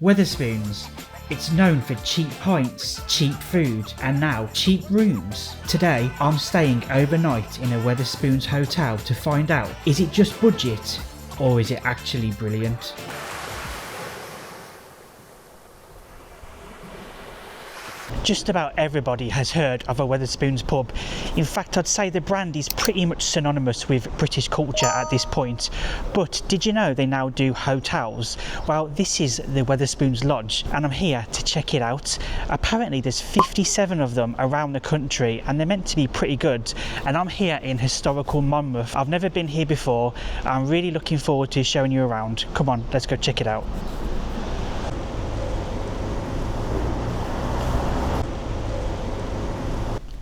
Wetherspoons. It's known for cheap pints, cheap food, and now cheap rooms. Today, I'm staying overnight in a Wetherspoons hotel to find out, is it just budget or is it actually brilliant? Just about everybody has heard of a Wetherspoons pub. In fact, I'd say the brand is pretty much synonymous with British culture at this point. But did you know they now do hotels? Well, this is the Wetherspoons Lodge and I'm here to check it out. Apparently there's 57 of them around the country and they're meant to be pretty good. And I'm here in historical Monmouth. I've never been here before. I'm really looking forward to showing you around. Come on, let's go check it out.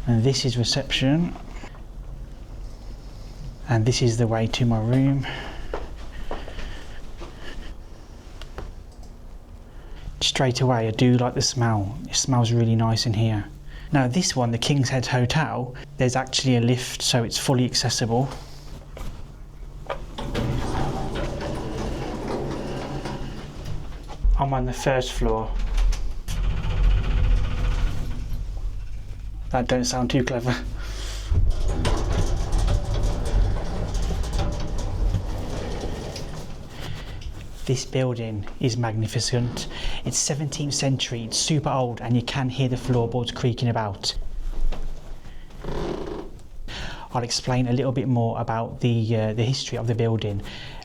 And this is reception, and this is the way to my room. Straight away I do like the smell. It smells really nice in here. Now this one, the King's Head Hotel, there's actually a lift, so it's fully accessible. I'm on the first floor. That don't sound too clever. This building is magnificent. It's 17th century, it's super old, and you can hear the floorboards creaking about. I'll explain a little bit more about the history of the building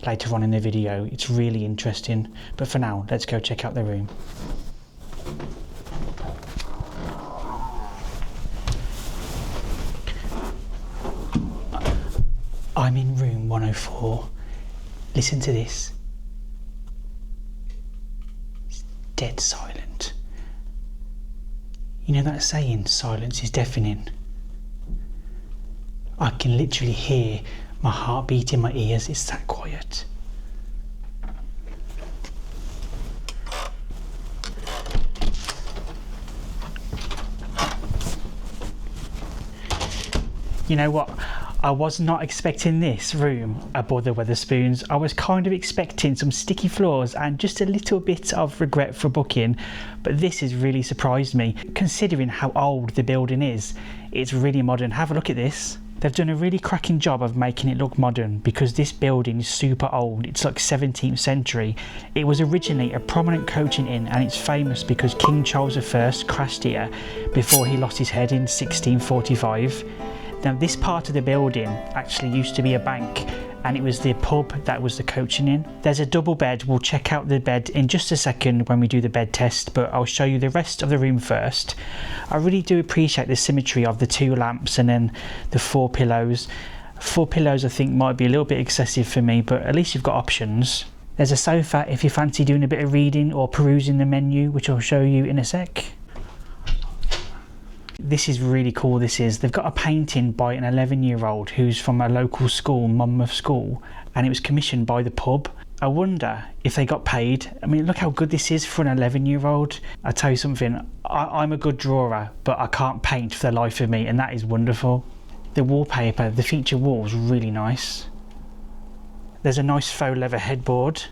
later on in the video. It's really interesting, but for now, let's go check out the room. I'm in room 104. Listen to this. It's dead silent. You know that saying, silence is deafening? I can literally hear my heartbeat in my ears. It's that quiet. You know what? I was not expecting this room above the Wetherspoons. I was kind of expecting some sticky floors and just a little bit of regret for booking, but this has really surprised me. Considering how old the building is, it's really modern. Have a look at this. They've done a really cracking job of making it look modern because this building is super old. It's like 17th century. It was originally a prominent coaching inn and it's famous because King Charles I crashed here before he lost his head in 1645. Now this part of the building actually used to be a bank and it was the pub that was the coaching inn. There's a double bed. We'll check out the bed in just a second when we do the bed test, but I'll show you the rest of the room first. I really do appreciate the symmetry of the two lamps and then the 4 pillows. 4 pillows I think might be a little bit excessive for me, but at least you've got options. There's a sofa if you fancy doing a bit of reading or perusing the menu, which I'll show you in a sec. This is really cool, this is. They've got a painting by an 11-year-old who's from a local school, Monmouth School, and it was commissioned by the pub. I wonder if they got paid. I mean, look how good this is for an 11-year-old. I'll tell you something, I'm a good drawer, but I can't paint for the life of me, and that is wonderful. The wallpaper, the feature wall is really nice. There's a nice faux leather headboard.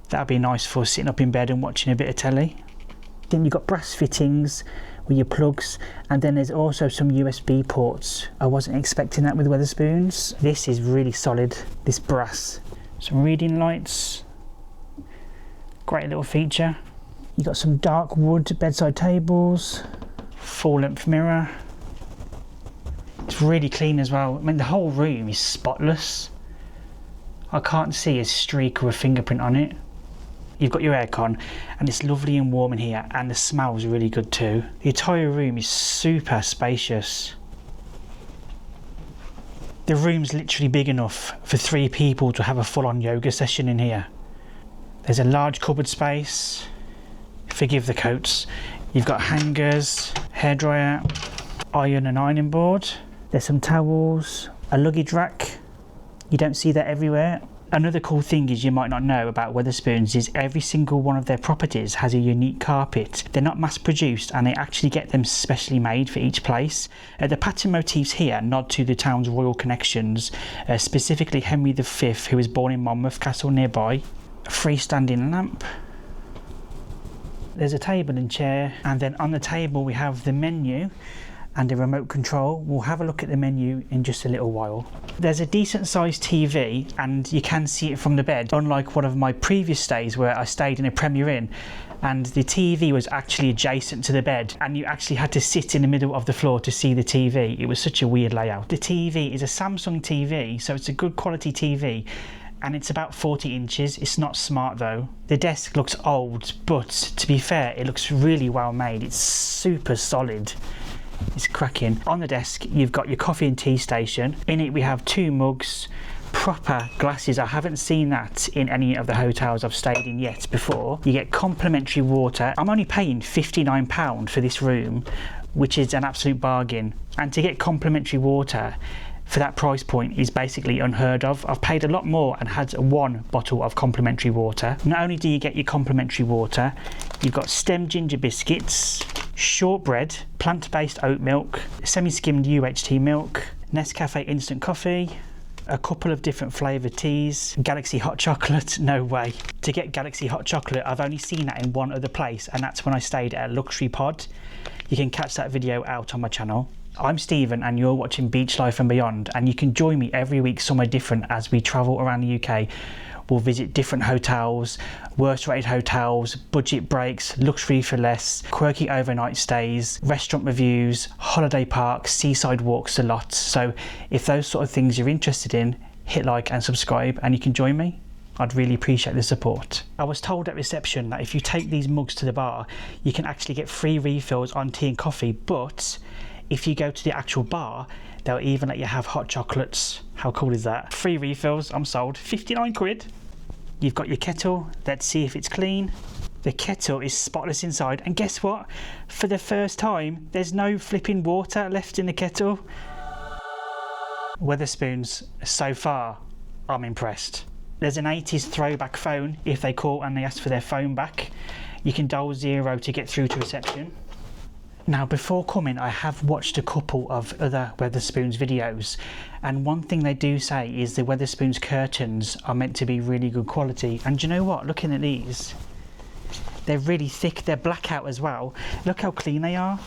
That'd be nice for sitting up in bed and watching a bit of telly. Then you've got brass fittings with your plugs, and then there's also some USB ports. I wasn't expecting that with Wetherspoons. This is really solid, this brass. Some reading lights, great little feature. You've got some dark wood bedside tables, full length mirror. It's really clean as well. I mean, the whole room is spotless. I can't see a streak or a fingerprint on it. You've got your aircon and it's lovely and warm in here, and the smell's really good too. The entire room is super spacious. The room's literally big enough for 3 people to have a full-on yoga session in here. There's a large cupboard space. Forgive the coats. You've got hangers, hairdryer, iron and ironing board. There's some towels, a luggage rack. You don't see that everywhere. Another cool thing is you might not know about Wetherspoons is every single one of their properties has a unique carpet. They're not mass produced and they actually get them specially made for each place. The pattern motifs here nod to the town's royal connections, specifically Henry V, who was born in Monmouth Castle nearby. A freestanding lamp. There's a table and chair, and then on the table we have the menu and a remote control. We'll have a look at the menu in just a little while. There's a decent sized TV and you can see it from the bed, unlike one of my previous stays where I stayed in a Premier Inn and the TV was actually adjacent to the bed and you actually had to sit in the middle of the floor to see the TV. It was such a weird layout. The TV is a Samsung TV, so it's a good quality TV and it's about 40 inches. It's not smart though. The desk looks old, but to be fair, it looks really well made. It's super solid. It's cracking. On the desk, you've got your coffee and tea station. In it, we have 2 mugs, proper glasses. I haven't seen that in any of the hotels I've stayed in yet before. You get complimentary water. I'm only paying £59 for this room, which is an absolute bargain. And to get complimentary water for that price point is basically unheard of. I've paid a lot more and had 1 bottle of complimentary water. Not only do you get your complimentary water, you've got stemmed ginger biscuits, shortbread, plant-based oat milk, semi-skimmed UHT milk, Nescafe instant coffee, a couple of different flavoured teas, Galaxy hot chocolate. No way. To get Galaxy hot chocolate, I've only seen that in one other place, and that's when I stayed at Luxury Pod. You can catch that video out on my channel. I'm Stephen and you're watching Beach Life and Beyond, and you can join me every week somewhere different as we travel around the UK. We'll visit different hotels, worst rated hotels, budget breaks, luxury for less, quirky overnight stays, restaurant reviews, holiday parks, seaside walks, a lot. So if those sort of things you're interested in, hit like and subscribe and you can join me. I'd really appreciate the support. I was told at reception that if you take these mugs to the bar, you can actually get free refills on tea and coffee, but if you go to the actual bar, they'll even let you have hot chocolates. How cool is that? Free refills, I'm sold. 59 quid. You've got your kettle. Let's see if it's clean. The kettle is spotless inside, and guess what? For the first time, there's no flipping water left in the kettle. Wetherspoons, so far, I'm impressed. There's an 80s throwback phone if they call and they ask for their phone back. You can dial 0 to get through to reception. Now, before coming, I have watched a couple of other Wetherspoons videos, and one thing they do say is the Wetherspoons curtains are meant to be really good quality. And do you know what? Looking at these, they're really thick. They're blackout as well. Look how clean they are.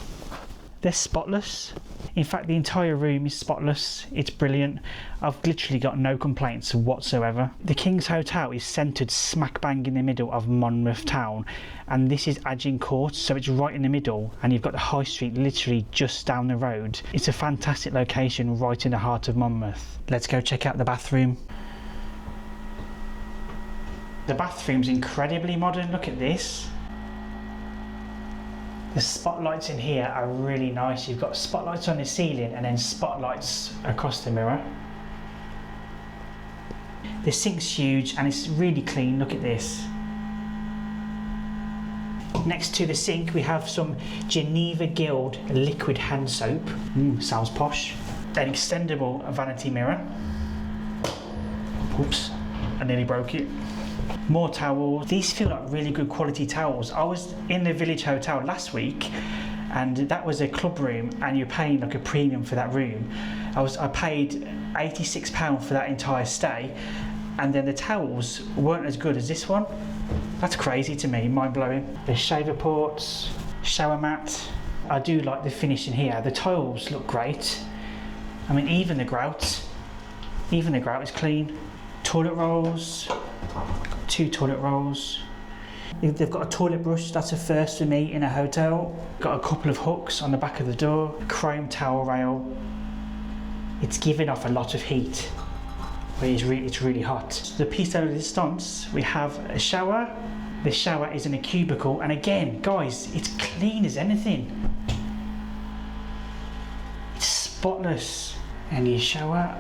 They're spotless. In fact, the entire room is spotless. It's brilliant. I've literally got no complaints whatsoever. The King's Hotel is centred smack bang in the middle of Monmouth town, and this is Agin Court, so it's right in the middle, and you've got the high street literally just down the road. It's a fantastic location right in the heart of Monmouth. Let's go check out the bathroom. The bathroom's incredibly modern. Look at this. The spotlights in here are really nice. You've got spotlights on the ceiling and then spotlights across the mirror. The sink's huge and it's really clean. Look at this. Next to the sink we have some Geneva Guild liquid hand soap. Sounds posh. An extendable vanity mirror. Oops, I nearly broke it. More towels. These feel like really good quality towels. I was in the Village Hotel last week and that was a club room and you're paying like a premium for that room. I paid £86 for that entire stay, and then the towels weren't as good as this one. That's crazy to me, mind blowing. There's shaver ports, shower mat. I do like the finish in here. The tiles look great. I mean, even the grout is clean. Toilet rolls. 2 toilet rolls. They've got a toilet brush, that's a first for me in a hotel. Got a couple of hooks on the back of the door, chrome towel rail. It's giving off a lot of heat, but it's really hot. The piece de resistance, we have a shower. The shower is in a cubicle, and again, guys, it's clean as anything. It's spotless. And your shower,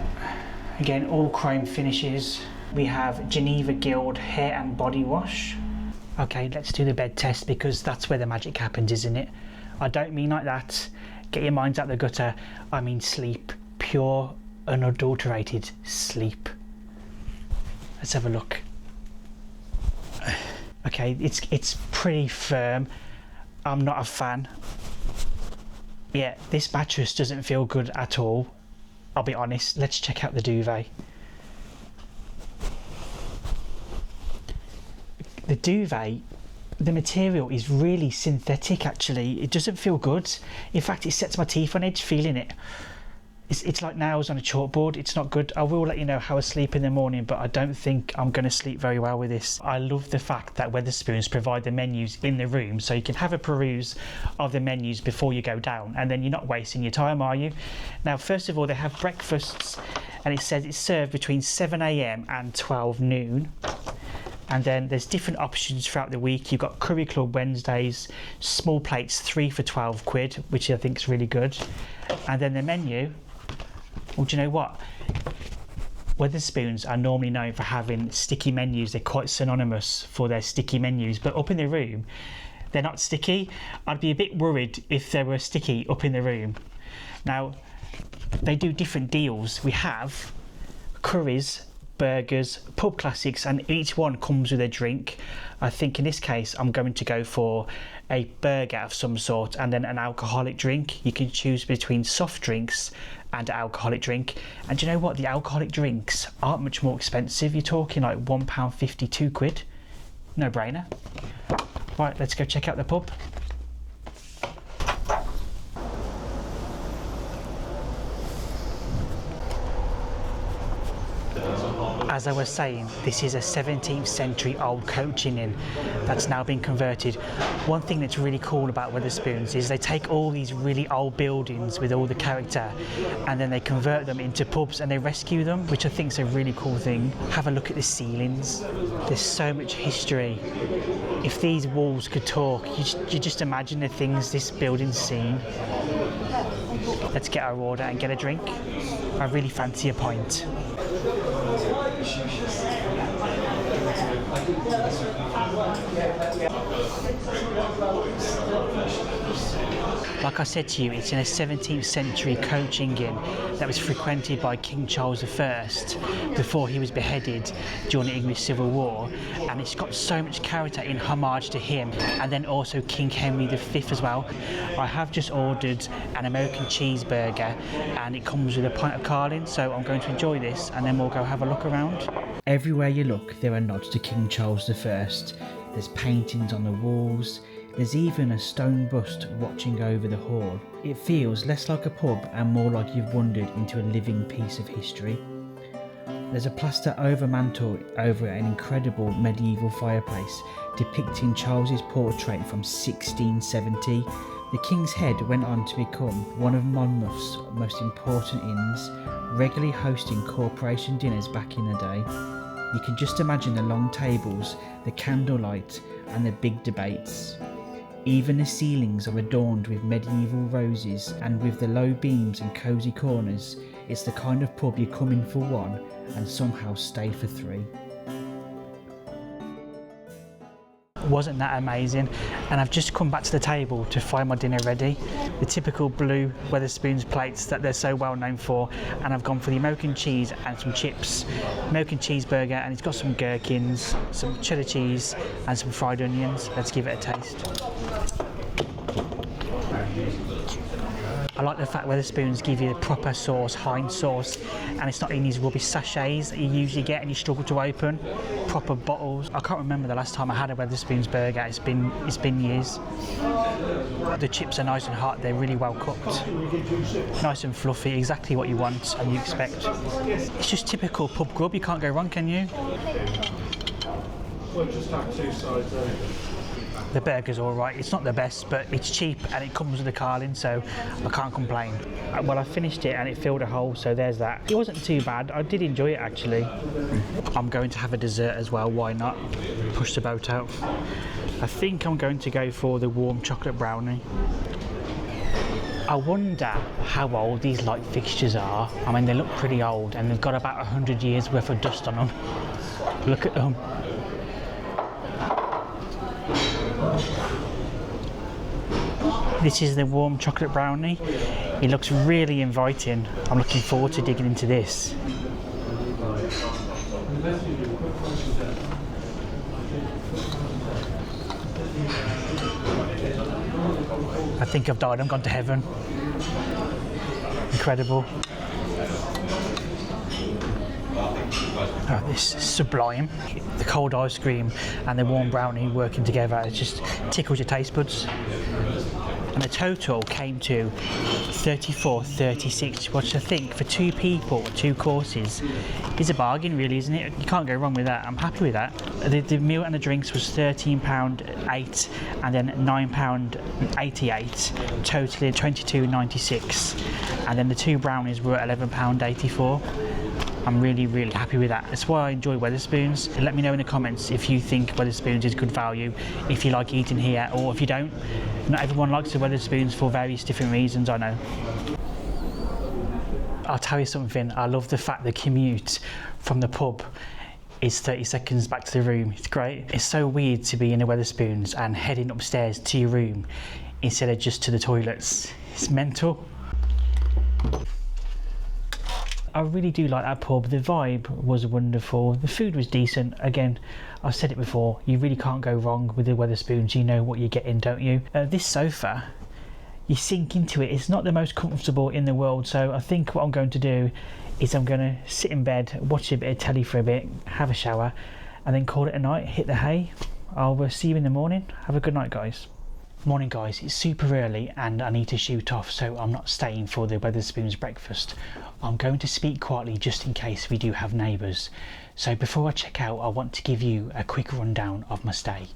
again, all chrome finishes. We have Geneva Guild hair and body wash. Okay, let's do the bed test because that's where the magic happens, isn't it? I don't mean like that. Get your minds out the gutter. I mean sleep. Pure, unadulterated sleep. Let's have a look. Okay, it's pretty firm. I'm not a fan. Yeah, this mattress doesn't feel good at all. I'll be honest. Let's check out the duvet. The duvet The material is really synthetic actually. It doesn't feel good. In fact, it sets my teeth on edge feeling it. It's like nails on a chalkboard. It's not good. I will let you know how I sleep in the morning, but I don't think I'm going to sleep very well with this. I love the fact that Wetherspoons provide the menus in the room, so you can have a peruse of the menus before you go down, and then you're not wasting your time, are you? Now, first of all, they have breakfasts, and it says it's served between 7 AM and 12 noon. And then there's different options throughout the week. You've got Curry Club Wednesdays, small plates 3 for 12 quid, which I think is really good. And then the menu, well, do you know what? Wetherspoons are normally known for having sticky menus. They're quite synonymous for their sticky menus, but up in the room, they're not sticky. I'd be a bit worried if they were sticky up in the room. Now, they do different deals. We have curries, burgers, pub classics, and each one comes with a drink. I think in this case I'm going to go for a burger of some sort and then an alcoholic drink. You can choose between soft drinks and alcoholic drink, and do you know what, the alcoholic drinks aren't much more expensive. You're talking like £1.50, £2. No brainer. Right, let's go check out the pub. As I was saying, this is a 17th century old coaching inn that's now been converted. One thing that's really cool about Wetherspoons is they take all these really old buildings with all the character and then they convert them into pubs and they rescue them, which I think is a really cool thing. Have a look at the ceilings. There's so much history. If these walls could talk, you just imagine the things this building's seen. Let's get our order and get a drink. I really fancy a pint. Like I said to you, it's in a 17th century coaching inn that was frequented by King Charles I before he was beheaded during the English Civil War, and it's got so much character in homage to him, and then also King Henry V as well. I have just ordered an American cheeseburger and it comes with a pint of Carling, so I'm going to enjoy this and then we'll go have a look around. Everywhere you look there are nods to King Charles I. There's paintings on the walls. There's even a stone bust watching over the hall. It feels less like a pub and more like you've wandered into a living piece of history. There's a plaster overmantel over an incredible medieval fireplace depicting Charles's portrait from 1670. The King's Head went on to become one of Monmouth's most important inns, regularly hosting corporation dinners back in the day. You can just imagine the long tables, the candlelight and the big debates. Even the ceilings are adorned with medieval roses, and with the low beams and cosy corners, it's the kind of pub you come in for one and somehow stay for three. Wasn't that amazing? And I've just come back to the table to find my dinner ready. The typical blue Wetherspoons plates that they're so well known for, and I've gone for the American cheese and some chips. American cheeseburger, and it's got some gherkins, some cheddar cheese and some fried onions. Let's give it a taste. I like the fact Wetherspoons give you the proper sauce, Heinz sauce, and it's not in these rubbish sachets that you usually get and you struggle to open. Proper bottles. I can't remember the last time I had a Wetherspoons burger. It's been years. The chips are nice and hot. They're really well cooked, nice and fluffy. Exactly what you want and you expect. It's just typical pub grub. You can't go wrong, can you? Well, just have two sides over. The burger's alright, it's not the best, but it's cheap and it comes with a Carling, so I can't complain. Well, I finished it and it filled a hole, so there's that. It wasn't too bad, I did enjoy it actually. I'm going to have a dessert as well, why not? Push the boat out. I think I'm going to go for the warm chocolate brownie. I wonder how old these light fixtures are. I mean, they look pretty old and they've got about 100 years worth of dust on them. Look at them. This is the warm chocolate brownie. It looks really inviting. I'm looking forward to digging into this. I think I've died, I've gone to heaven. Incredible. Oh, this is sublime. The cold ice cream and the warm brownie working together, it just tickles your taste buds. And the total came to $34.36, which I think for 2 people, 2 courses, is a bargain really, isn't it? You can't go wrong with that. I'm happy with that. The meal and the drinks was £13.08 and then £9.88, totaling £22.96. And then the 2 brownies were £11.84. I'm really, really happy with that. That's why I enjoy Wetherspoons. Let me know in the comments if you think Wetherspoons is good value, if you like eating here, or if you don't. Not everyone likes the Wetherspoons for various different reasons, I know. I'll tell you something, I love the fact the commute from the pub is 30 seconds back to the room. It's great. It's so weird to be in the Wetherspoons and heading upstairs to your room instead of just to the toilets. It's mental. I really do like that pub. The vibe was wonderful. The food was decent. Again, I've said it before, you really can't go wrong with the Wetherspoons. You know what you're getting, don't you? This sofa, you sink into it. It's not the most comfortable in the world, so I think what I'm going to do is I'm going to sit in bed, watch a bit of telly for a bit, have a shower, and then call it a night, hit the hay. I'll see you in the morning. Have a good night, guys. Morning guys, it's super early and I need to shoot off, so I'm not staying for the Wetherspoons breakfast. I'm going to speak quietly just in case we do have neighbours. So before I check out, I want to give you a quick rundown of my stay.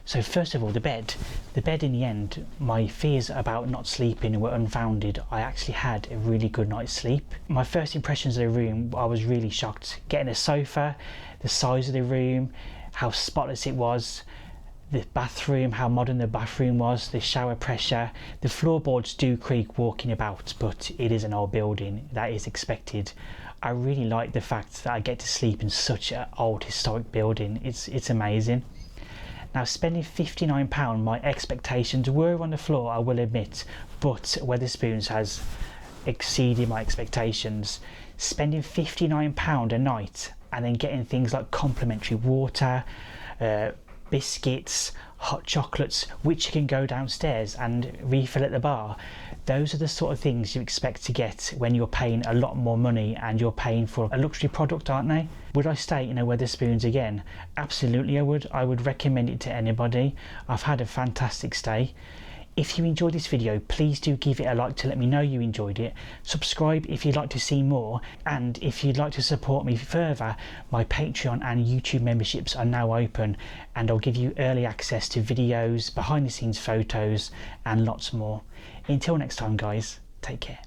So first of all, the bed in the end, my fears about not sleeping were unfounded. I actually had a really good night's sleep. My first impressions of the room, I was really shocked. Getting a sofa, the size of the room, how spotless it was, the bathroom, how modern the bathroom was, the shower pressure. The floorboards do creak walking about, but it is an old building, that is expected. I really like the fact that I get to sleep in such an old historic building. It's amazing. Now, spending £59, my expectations were on the floor, I will admit, but Wetherspoons has exceeded my expectations. Spending £59 a night and then getting things like complimentary water, biscuits, hot chocolates, which you can go downstairs and refill at the bar. Those are the sort of things you expect to get when you're paying a lot more money and you're paying for a luxury product, aren't they? Would I stay in a Wetherspoons again? Absolutely I would. I would recommend it to anybody. I've had a fantastic stay. If you enjoyed this video, please do give it a like to let me know you enjoyed it. Subscribe if you'd like to see more, and if you'd like to support me further, my Patreon and YouTube memberships are now open, and I'll give you early access to videos, behind the scenes photos and lots more. Until next time guys, take care.